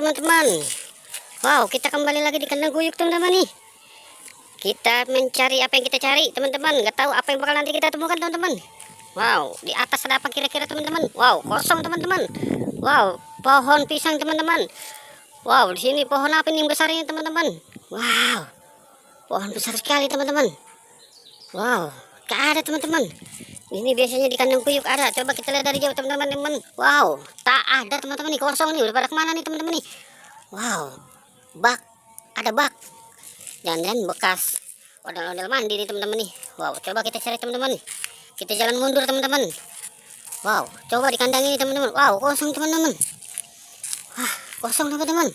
teman-teman. Wow, kita kembali lagi di kandang guyuk teman-teman nih. Kita mencari apa yang kita cari teman-teman. Nggak tahu apa yang bakal nanti kita temukan teman-teman. Wow, di atas ada apa kira-kira teman-teman? Wow, kosong teman-teman. Wow, pohon pisang teman-teman. Wow, di sini pohon apa nih besarnya teman-teman? Wow, pohon besar sekali teman-teman. Wow, gak ada teman-teman. Ini biasanya di kandang guyuk ada. Coba kita lihat dari jauh teman-teman. Wow, tak ada teman-teman nih, kosong nih. Udah pada kemana nih teman-teman nih? Wow, bak, ada bak. Jangan-jangan bekas ondel-ondel mandi nih teman-teman nih. Wow, coba kita cari teman-teman nih. Kita jalan mundur teman-teman. Wow, coba di kandang ini teman-teman. Wow, kosong teman-teman. Wah, kosong teman-teman.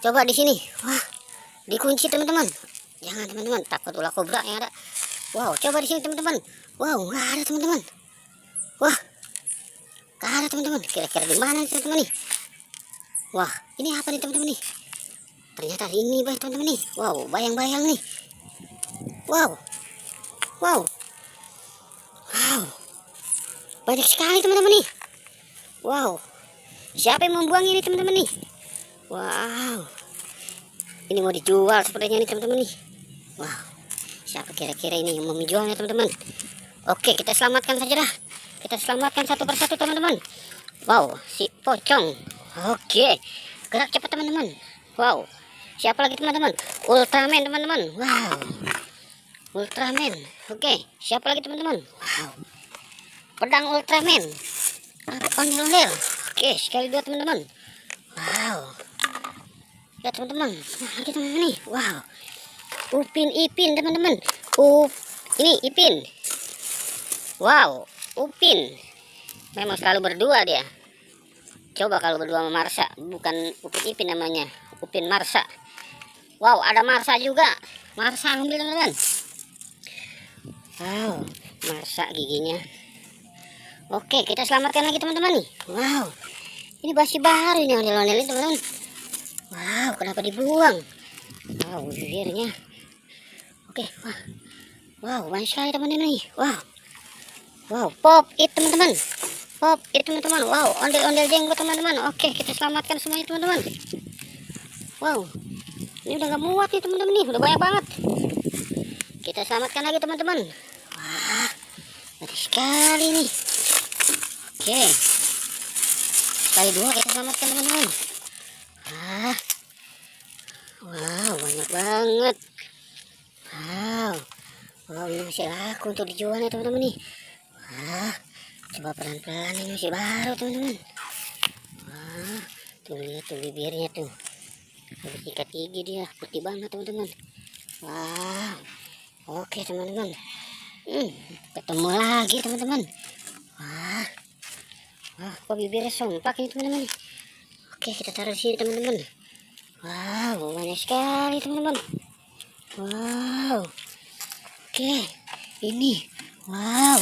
Coba di sini. Wah, dikunci teman-teman. Jangan teman-teman, takut ular kobra yang ada. Wow, coba di sini teman-teman. Wow, nggak ada teman-teman. Wah, nggak ada teman-teman. Kira-kira di mana nih teman-teman nih? Wah, ini apa nih teman-teman nih? Ternyata ini teman-teman nih. Wow, bayang-bayang nih. Wow, wow, wow. Banyak sekali teman-teman nih. Wow, siapa yang membuang ini teman-teman nih? Wow, ini mau dijual sepertinya nih teman-teman nih. Wow, siapa kira-kira ini yang mau menjualnya teman-teman? Oke, kita selamatkan saja dah. Kita selamatkan satu persatu teman-teman. Wow, si pocong. Oke, gerak cepat teman-teman. Wow, siapa lagi teman-teman? Ultraman teman-teman. Wow, Ultraman. Oke, siapa lagi teman-teman? Wow, pedang Ultraman. Ondel-ondel. Oke, sekali dua teman-teman. Wow, ya teman-teman. Lagi teman-teman nih. Wow, Upin Ipin teman-teman. Ini Ipin. Wow, Upin. Memang selalu berdua dia. Coba kalau berdua sama Marsa. Bukan Upin Ipin namanya, Upin Marsa. Wow, ada Marsa juga. Marsa ambil teman-teman. Wow, Marsa giginya. Oke, kita selamatkan lagi teman-teman nih. Wow, ini masih baru ini ondel-ondel ini teman-teman. Wow, kenapa dibuang? Wow, bibirnya. Oke, wah. Wow, banyak sekali teman-teman nih. Wow. Wow, pop it teman-teman. Pop it teman-teman. Wow, ondel-ondel jenggot teman-teman. Oke, kita selamatkan semuanya teman-teman. Wow, ini udah gak muat nih teman-teman nih. Udah banyak banget. Kita selamatkan lagi teman-teman. Wah, banyak sekali nih. Oke, sekali dua kita selamatkan teman-teman. Wah, wow, banyak banget. Wow, wow, ini masih laku untuk dijual nih teman-teman nih. Wah, coba pelan-pelan, ini masih baru teman-teman. Wah, tuh lihat tuh bibirnya tuh. Ada sikat gigi dia, putih banget teman-teman. Wah, oke teman-teman. Ketemu lagi teman-teman. Wah, wah, kok bibirnya sompak ini teman-teman. Oke, kita taruh di sini teman-teman. Wow, banyak sekali teman-teman. Wow, oke, ini, wow.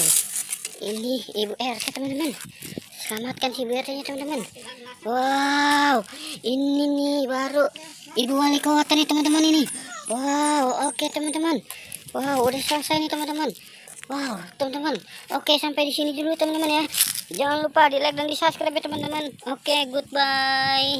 Ini Ibu RT teman-teman. Selamatkan si Ibu RT nya teman-teman. Wow, ini nih baru Ibu Wali Kota nih teman-teman ini. Wow, oke teman-teman. Wow, udah selesai nih teman-teman. Wow, teman-teman. Oke, sampai di sini dulu teman-teman ya. Jangan lupa di like dan di subscribe ya teman-teman. Oke, goodbye.